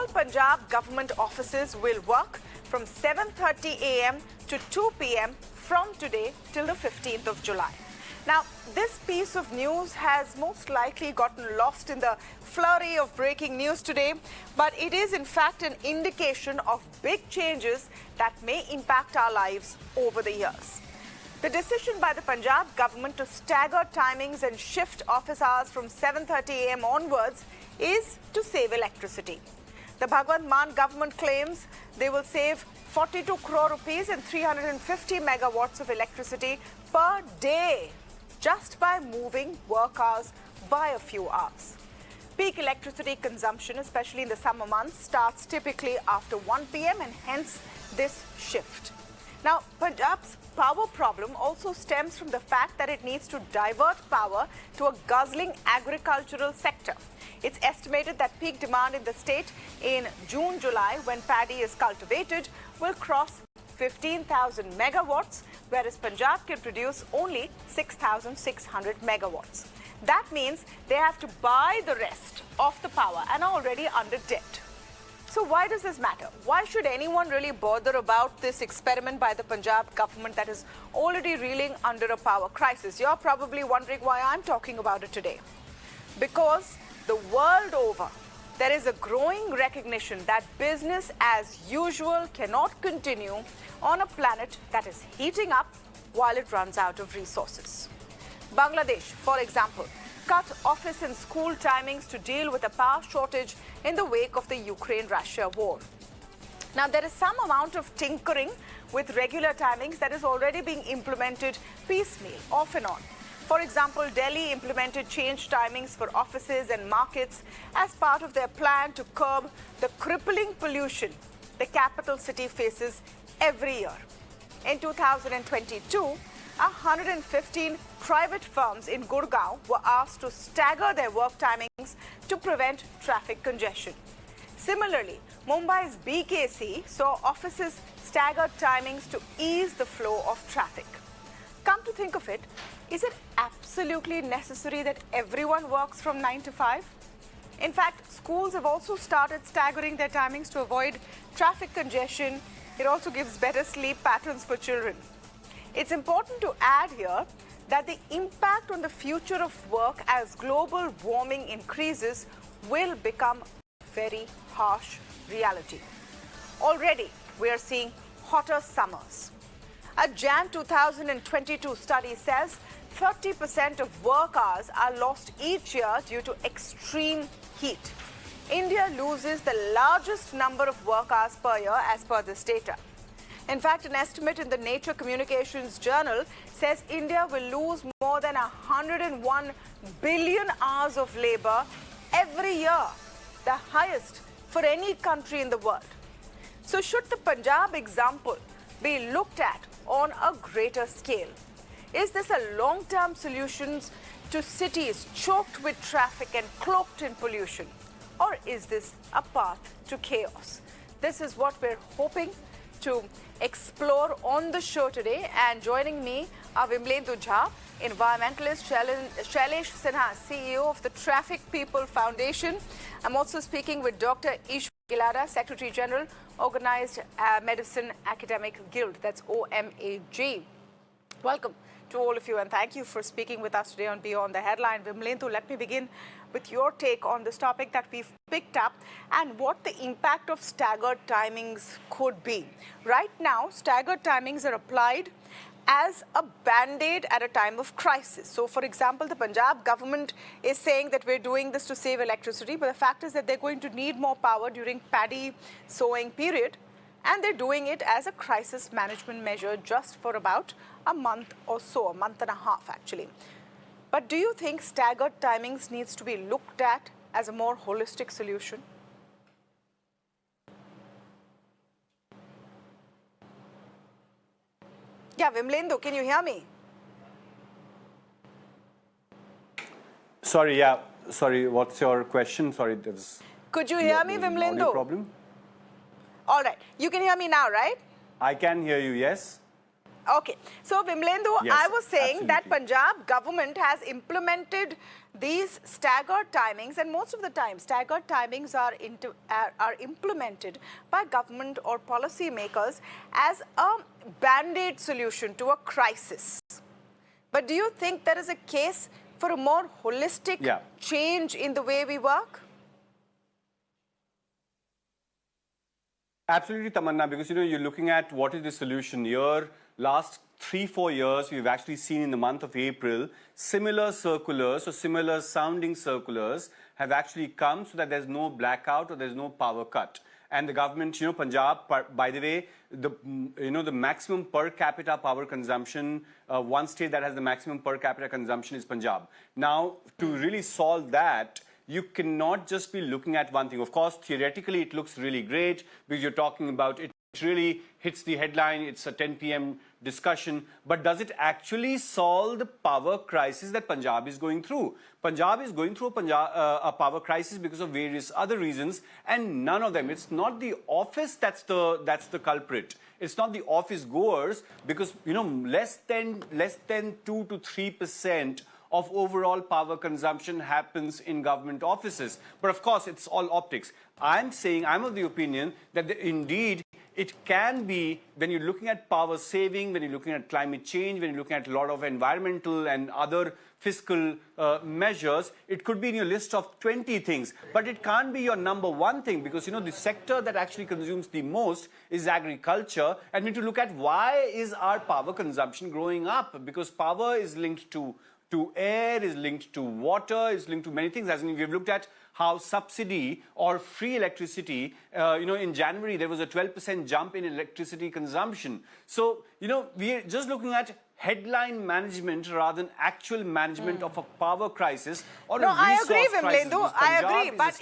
Punjab government offices will work from 7:30 a.m. to 2 p.m. from today till the 15th of July. Now, this piece of news has most likely gotten lost in the flurry of breaking news today, but it is in fact an indication of big changes that may impact our lives over the years. The decision by the Punjab government to stagger timings and shift office hours from 7:30 a.m. onwards is to save electricity. The Bhagwat Mann government claims they will save 42 crore rupees and 350 megawatts of electricity per day just by moving work hours by a few hours. Peak electricity consumption, especially in the summer months, starts typically after 1 p.m. and hence this shift. Now, Punjab's power problem also stems from the fact that it needs to divert power to a guzzling agricultural sector. It's estimated that peak demand in the state in June-July, when paddy is cultivated, will cross 15,000 megawatts, whereas Punjab can produce only 6,600 megawatts. That means they have to buy the rest of the power and are already under debt. So why does this matter? Why should anyone really bother about this experiment by the Punjab government that is already reeling under a power crisis? You're probably wondering why I'm talking about it today. Because the world over, there is a growing recognition that business as usual cannot continue on a planet that is heating up while it runs out of resources. Bangladesh, for example, cut office and school timings to deal with a power shortage in the wake of the Ukraine-Russia war. Now, there is some amount of tinkering with regular timings that is already being implemented piecemeal, off and on. For example, Delhi implemented changed timings for offices and markets as part of their plan to curb the crippling pollution the capital city faces every year. In 2022, 115 private firms in Gurgaon were asked to stagger their work timings to prevent traffic congestion. Similarly, Mumbai's BKC saw offices stagger timings to ease the flow of traffic. Come to think of it, is it absolutely necessary that everyone works from 9 to 5? In fact, schools have also started staggering their timings to avoid traffic congestion. It also gives better sleep patterns for children. It's important to add here that the impact on the future of work as global warming increases will become a very harsh reality. Already, we are seeing hotter summers. A Jan 2022 study says 30% of work hours are lost each year due to extreme heat. India loses the largest number of work hours per year as per this data. In fact, an estimate in the Nature Communications Journal says India will lose more than 101 billion hours of labor every year, the highest for any country in the world. So should the Punjab example be looked at on a greater scale? Is this a long-term solution to cities choked with traffic and cloaked in pollution? Or is this a path to chaos? This is what we're hoping to explore on the show today. And joining me are Vimlendu Jha, Environmentalist Shailesh Sinha, CEO of the Traffic People Foundation. I'm also speaking with Dr. Ishwar Gilada, Secretary General, Organized Medicine Academic Guild, that's OMAG. Welcome to all of you, and thank you for speaking with us today on Beyond the Headline. Vimlendu, let me begin with your take on this topic that we've picked up and what the impact of staggered timings could be. Right now, staggered timings are applied as a band-aid at a time of crisis. So, for example, the Punjab government is saying that we're doing this to save electricity, but the fact is that they're going to need more power during paddy sowing period, and they're doing it as a crisis management measure just for about a month or so, a month and a half actually. But do you think staggered timings needs to be looked at as a more holistic solution? Yeah, Vimlendu, can you hear me? Sorry, what's your question? Sorry, there's... Could you hear me, Vimlendu? No problem. All right, you can hear me now, right? I can hear you, yes. Okay. So, Vimlendu, Yes, I was saying that absolutely. Punjab government has implemented these staggered timings, and most of the time, staggered timings are implemented by government or policy makers as a band-aid solution to a crisis. But do you think there is a case for a more holistic Yeah. change in the way we work? Absolutely, Tamanna, because you're looking at what is the solution here. Last 3-4 years, we've actually seen in the month of April, similar circulars or similar sounding circulars have actually come so that there's no blackout or there's no power cut. And the government, Punjab, by the way, the maximum per capita power consumption, one state that has the maximum per capita consumption is Punjab. Now, to really solve that, you cannot just be looking at one thing. Of course, theoretically, it looks really great because you're talking about it really hits the headline. It's a 10 p.m. discussion. But does it actually solve the power crisis that Punjab is going through? Punjab is going through a power crisis because of various other reasons, and none of them. It's not the office that's the culprit. It's not the office goers, because less than 2 to 3% of overall power consumption happens in government offices. But of course, it's all optics. I'm of the opinion that indeed it can be, when you're looking at power saving, when you're looking at climate change, when you're looking at a lot of environmental and other fiscal measures, it could be in your list of 20 things. But it can't be your number one thing, because the sector that actually consumes the most is agriculture. And we need to look at why is our power consumption growing up? Because power is linked to air, is linked to water, is linked to many things. As in, we've looked at how subsidy or free electricity, in January, there was a 12% jump in electricity consumption. So, we're just looking at headline management rather than actual management of a power crisis or a resource crisis. I agree, Vimlendu. I agree. But,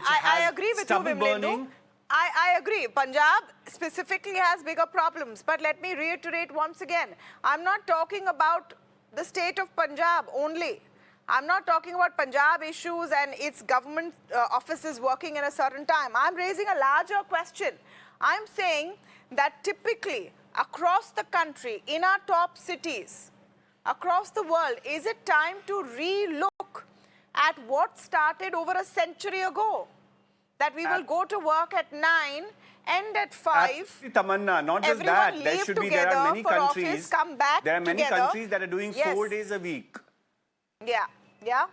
I agree with you, Vimlendu. I agree. Punjab specifically has bigger problems. But let me reiterate once again, I'm not talking about the state of Punjab only. I'm not talking about Punjab issues and its government offices working in a certain time. I'm raising a larger question. I'm saying that typically across the country, in our top cities, across the world, is it time to re-look at what started over a century ago? That we will go to work at 9, end at 5. Absolutely, Tamanna. Not just that. There are many countries. Office, come back there are many together. countries that are doing 4 days a week. Yeah. Yeah.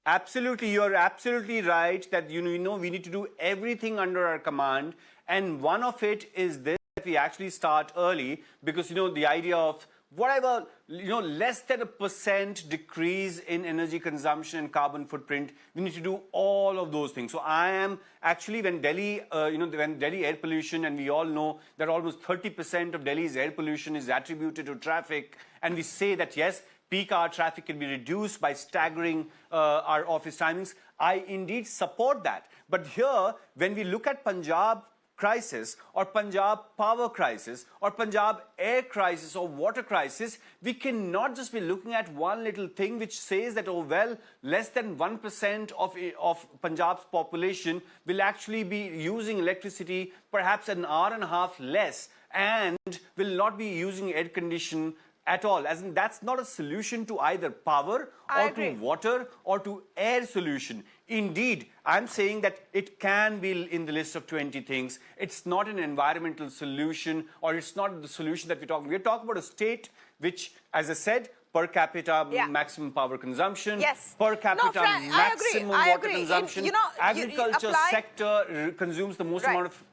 Absolutely, you're absolutely right that we need to do everything under our command, and one of it is this, that we actually start early, because the idea of whatever, less than a % decrease in energy consumption and carbon footprint, we need to do all of those things. So I am actually, when Delhi, when Delhi air pollution, and we all know that almost 30% of Delhi's air pollution is attributed to traffic, and we say that yes, peak hour traffic can be reduced by staggering our office timings, I indeed support that. But here, when we look at Punjab crisis or Punjab power crisis or Punjab air crisis or water crisis, we cannot just be looking at one little thing which says that, oh, well, less than 1% of Punjab's population will actually be using electricity perhaps an hour and a half less and will not be using air condition at all. As in, that's not a solution to either power or to water or to air solution. Indeed, I'm saying that it can be in the list of 20 things. It's not an environmental solution, or it's not the solution that we're talking. We're talking about a state which, as I said, per capita maximum power consumption, per capita maximum water consumption. Agriculture sector consumes the most amount of...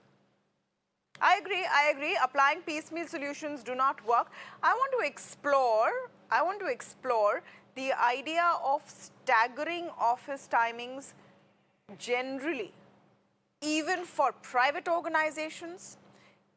I agree. Applying piecemeal solutions do not work. I want to explore the idea of staggering office timings generally, even for private organizations,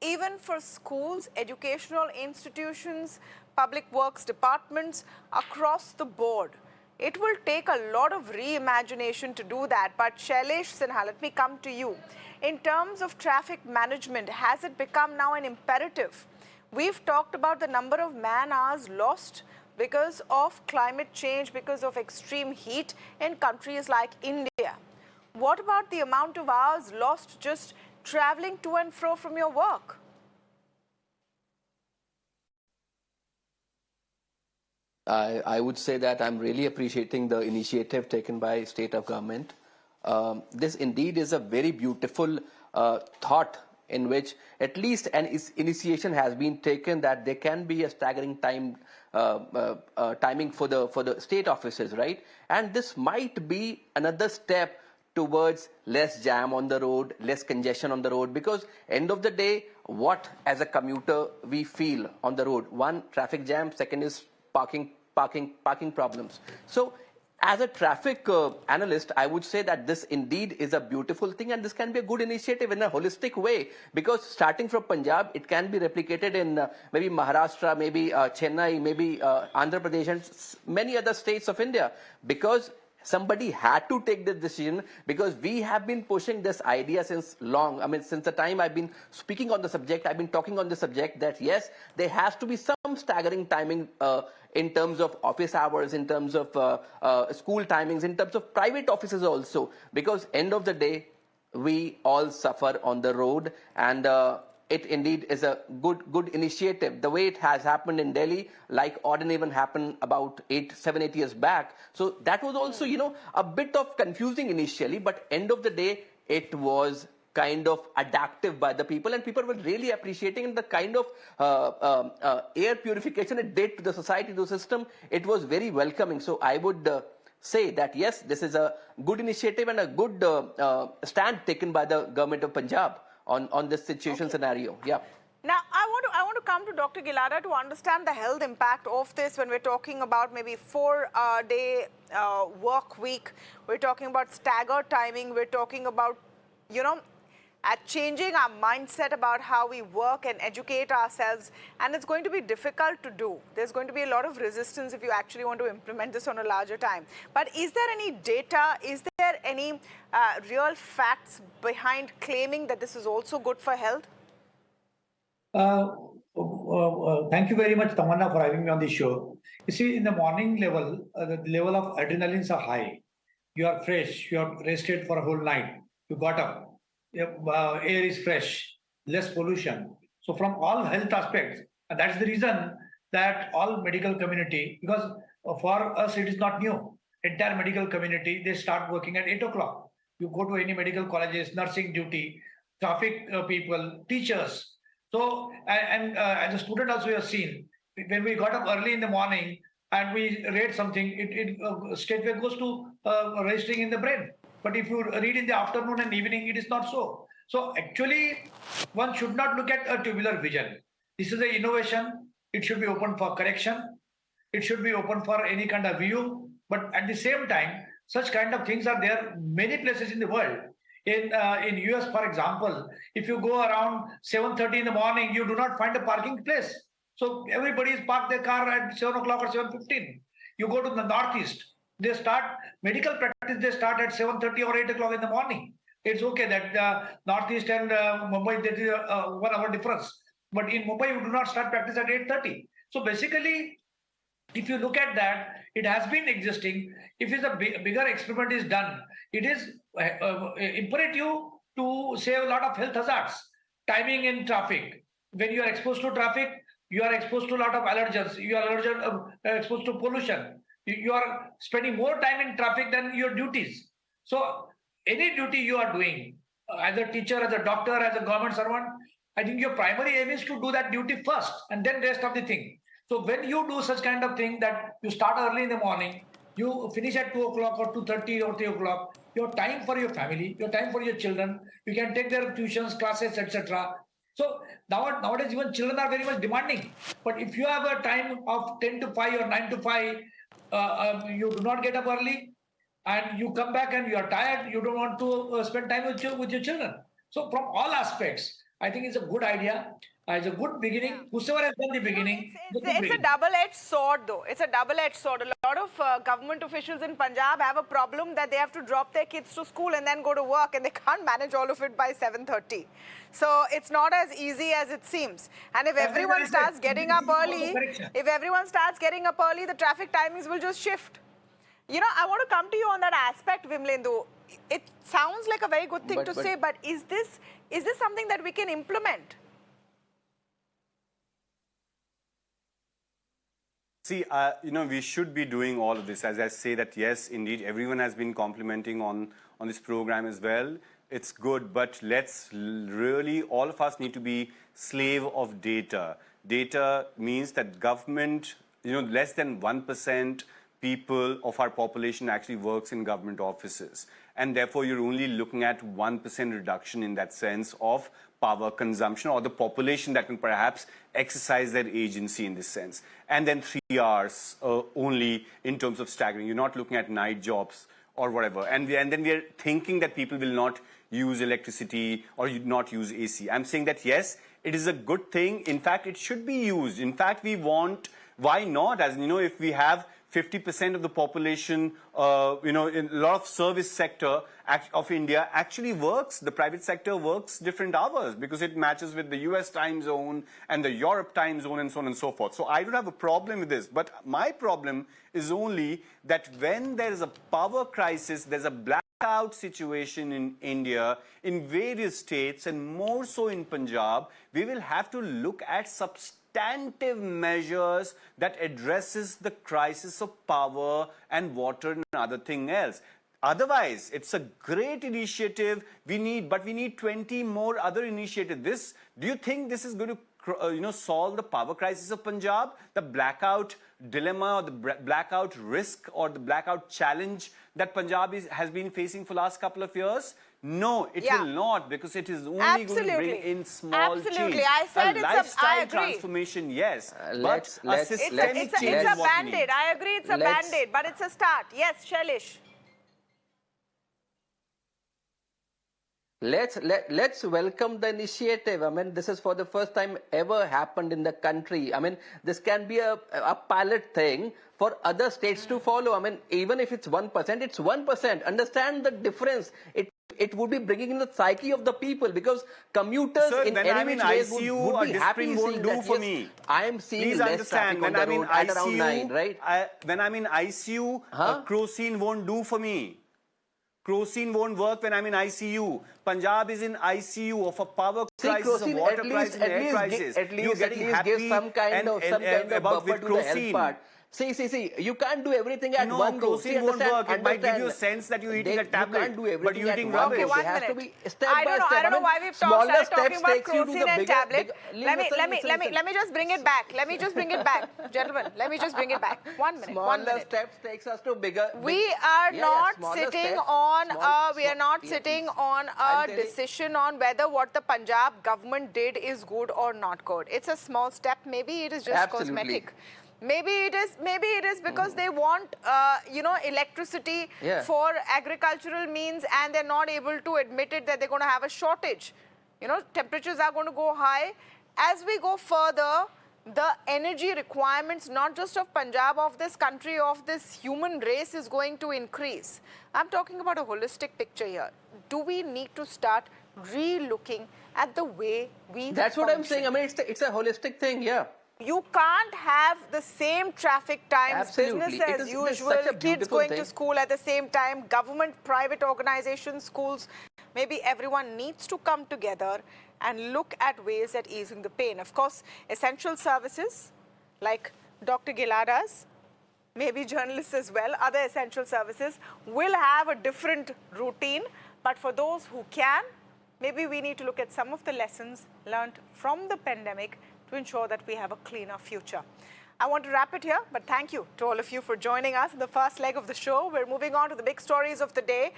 even for schools, educational institutions, public works departments, across the board. It will take a lot of reimagination to do that. But Shailesh Sinha, let me come to you. In terms of traffic management, has it become now an imperative? We've talked about the number of man-hours lost because of climate change, because of extreme heat in countries like India. What about the amount of hours lost just traveling to and fro from your work? I would say that I'm really appreciating the initiative taken by state of government. This indeed is a very beautiful thought in which at least an initiation has been taken that there can be a staggering timing for the state offices, right? And this might be another step towards less jam on the road, less congestion on the road, because end of the day, what as a commuter we feel on the road? One, traffic jam. Second is parking problems. So as a traffic analyst, I would say that this indeed is a beautiful thing, and this can be a good initiative in a holistic way, because starting from Punjab, it can be replicated in maybe Maharashtra, maybe Chennai, maybe Andhra Pradesh, and many other states of India, because somebody had to take this decision, because we have been pushing this idea since long. I mean, since the time I've been speaking on the subject, I've been talking on the subject that yes, there has to be some staggering timing in terms of office hours, in terms of school timings, in terms of private offices also, because end of the day, we all suffer on the road, and it indeed is a good initiative. The way it has happened in Delhi, like odd and even happened about 7-8 years back. So that was also, a bit of confusing initially, but end of the day, it was kind of adaptive by the people, and people were really appreciating the kind of air purification it did to the society, to the system. It was very welcoming. So I would say that yes, this is a good initiative and a good stand taken by the government of Punjab on this situation scenario. Yeah. Now, I want to come to Dr. Gilada to understand the health impact of this when we're talking about maybe 4-day work week. We're talking about staggered timing. We're talking about, changing our mindset about how we work and educate ourselves. And it's going to be difficult to do. There's going to be a lot of resistance if you actually want to implement this on a larger time. But is there any data? Is there any real facts behind claiming that this is also good for health? Thank you very much, Tamanna, for having me on the show. You see, in the morning level, the level of adrenalines are high. You are fresh. You are rested for a whole night. You got up. Air is fresh, less pollution. So from all health aspects, and that's the reason that all medical community, because for us it is not new. Entire medical community, they start working at 8 o'clock. You go to any medical colleges, nursing duty, traffic people, teachers. So, and as a student also you have seen, when we got up early in the morning and we read something, it straightway goes to registering in the brain. But if you read in the afternoon and evening, it is not so. So actually, one should not look at a tubular vision. This is an innovation. It should be open for correction. It should be open for any kind of view. But at the same time, such kind of things are there many places in the world. In US, for example, if you go around 7:30 in the morning, you do not find a parking place. So everybody is parked their car at 7 o'clock or 7:15. You go to the Northeast, they start medical practice, they start at 7:30 or 8 o'clock in the morning. It's okay that Northeast and Mumbai, there is a 1 hour difference. But in Mumbai, you do not start practice at 8:30. So basically, if you look at that, it has been existing. If it's a bigger experiment is done, it is imperative to save a lot of health hazards. Timing in traffic. When you are exposed to traffic, you are exposed to a lot of allergens. You are exposed to pollution. You are spending more time in traffic than your duties. So any duty you are doing, as a teacher, as a doctor, as a government servant, I think your primary aim is to do that duty first and then rest of the thing. So when you do such kind of thing that you start early in the morning, you finish at 2 o'clock or 2:30 or 3 o'clock, your time for your family, your time for your children, you can take their tuitions, classes, etc. So nowadays even children are very much demanding. But if you have a time of 10 to 5 or 9 to 5, you do not get up early and you come back and you are tired, you don't want to spend time with your children. So from all aspects, I think it's a good idea. It's a good beginning. Whosoever has done the beginning. It's a double-edged sword, though. It's a double-edged sword. A lot of government officials in Punjab have a problem that they have to drop their kids to school and then go to work, and they can't manage all of it by 7:30. So it's not as easy as it seems. And if everyone starts getting up early, the traffic timings will just shift. I want to come to you on that aspect, Vimlendu. It sounds like a very good thing to say, but is this something that we can implement? See, we should be doing all of this. As I say that, yes, indeed, everyone has been complimenting on this program as well. It's good, but let's really, all of us need to be slave of data. Data means that government, less than 1% people of our population actually works in government offices. And therefore, you're only looking at 1% reduction in that sense of power consumption, or the population that can perhaps exercise their agency in this sense. And then 3 hours only in terms of staggering. You're not looking at night jobs or whatever. And then we're thinking that people will not use electricity or not use AC. I'm saying that, yes, it is a good thing. In fact, it should be used. In fact, we want, why not? As if we have 50% of the population, in a lot of service sector of India actually works, the private sector works different hours because it matches with the US time zone and the Europe time zone and so on and so forth. So I don't have a problem with this. But my problem is only that when there is a power crisis, there's a blackout situation in India, in various states, and more so in Punjab, we will have to look at substantive measures that addresses the crisis of power and water and other thing else. Otherwise, it's a great initiative. We need 20 more other initiatives. Do you think this is going to solve the power crisis of Punjab, the blackout dilemma or the blackout risk or the blackout challenge that Punjab has been facing for the last couple of years? No, it will not, because it is only going to bring in small change. I said a lifestyle transformation, yes. But a systemic change it's is a what we need. band-aid. I agree it's a band-aid, but it's a start. Yes, Shailesh. Let's welcome the initiative. I mean, this is for the first time ever happened in the country. I mean, this can be a pilot thing for other states to follow. I mean, even if it's 1%, it's 1%. Understand the difference. It would be bringing in the psyche of the people, because commuters in any ways would be happy seeing that. For me. I am seeing Please less understand, traffic on the road at around 9, right? When I'm in ICU, kerosene won't do for me. Kerosene won't work when I'm in ICU. Punjab is in ICU of a power crisis, a water crisis, an air crisis. You're getting happy give some kind of buffer to the health part. See, you can't do everything at one go. Kerosene won't work. It might give you a sense that you're eating a tablet, you can't do everything but you're eating rubbish. Okay, 1 minute. I don't know why we've started talking about kerosene and tablet. Let me just bring it back. Gentlemen, let me just bring it back. 1 minute. Smaller steps takes us to bigger. We are not sitting on a decision on whether what the Punjab government did is good or not good. It's a small step. Maybe it is just cosmetic. Maybe it is because they want, electricity for agricultural means, and they're not able to admit it that they're going to have a shortage. Temperatures are going to go high. As we go further, the energy requirements, not just of Punjab, of this country, of this human race, is going to increase. I'm talking about a holistic picture here. Do we need to start re-looking at the way we That's function? What I'm saying. I mean, it's a holistic thing, yeah. You can't have the same traffic times, Absolutely. business as usual, kids going to school at the same time, government, private organizations, schools. Maybe everyone needs to come together and look at ways at easing the pain. Of course, essential services like Dr. Gila does, maybe journalists as well, other essential services will have a different routine. But for those who can, maybe we need to look at some of the lessons learned from the pandemic to ensure that we have a cleaner future. I want to wrap it here, but thank you to all of you for joining us in the first leg of the show. We're moving on to the big stories of the day.